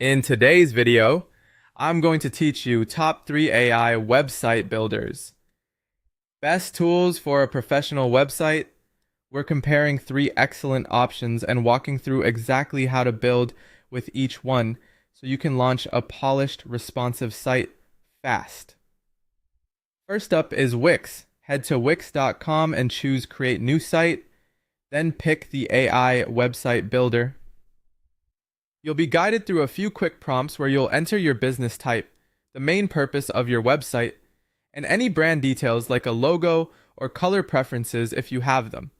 In today's video, I'm going to teach you top 3 AI website builders. Best tools for a professional website. We're comparing 3 excellent options and walking through exactly how to build with each one so you can launch a polished, responsive site fast. First up is Wix. Head to wix.com and choose Create New Site, then pick the AI website builder. You'll be guided through a few quick prompts where you'll enter your business type, the main purpose of your website, and any brand details like a logo or color preferences if you have them.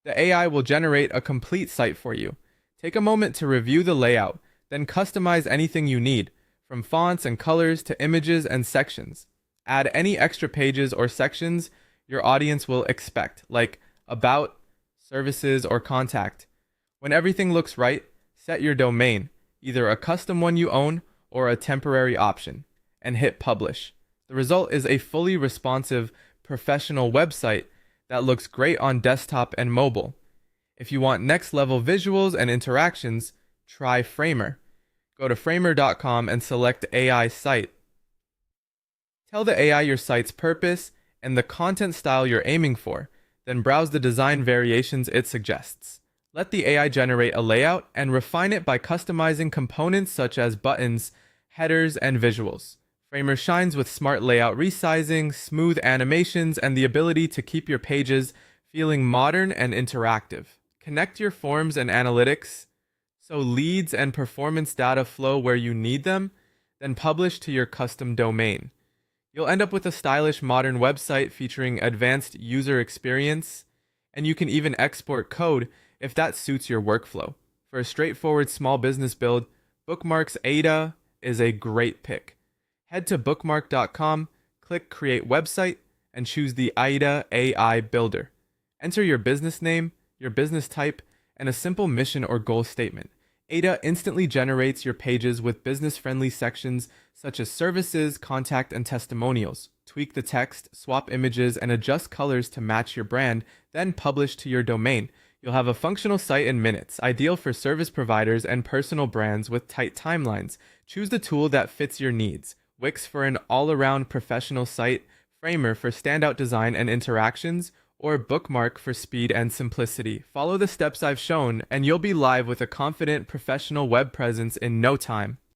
The AI will generate a complete site for you. Take a moment to review the layout, then customize anything you need, from fonts and colors to images and sections. Add any extra pages or sections your audience will expect, like about, services, or contact. When everything looks right, set your domain, either a custom one you own or a temporary option, and hit publish. The result is a fully responsive, professional website that looks great on desktop and mobile. If you want next level visuals and interactions, try Framer. Go to framer.com and select AI site. Tell the AI your site's purpose and the content style you're aiming for, then browse the design variations it suggests. Let the AI generate a layout and refine it by customizing components such as buttons, headers, and visuals. Framer shines with smart layout resizing, smooth animations, and the ability to keep your pages feeling modern and interactive. Connect your forms and analytics so leads and performance data flow where you need them, then publish to your custom domain. You'll end up with a stylish modern website featuring advanced user experience, and you can even export code if that suits your workflow. For a straightforward small business build, Bookmarks Ada is a great pick. Head to bookmark.com, click Create Website, and choose the Ada AI Builder. Enter your business name, your business type, and a simple mission or goal statement. Ada instantly generates your pages with business-friendly sections such as services, contact, and testimonials. Tweak the text, swap images, and adjust colors to match your brand, then publish to your domain. You'll have a functional site in minutes, ideal for service providers and personal brands with tight timelines. Choose the tool that fits your needs. Wix for an all-around professional site, Framer for standout design and interactions, or Bookmark for speed and simplicity. Follow the steps I've shown, and you'll be live with a confident professional web presence in no time.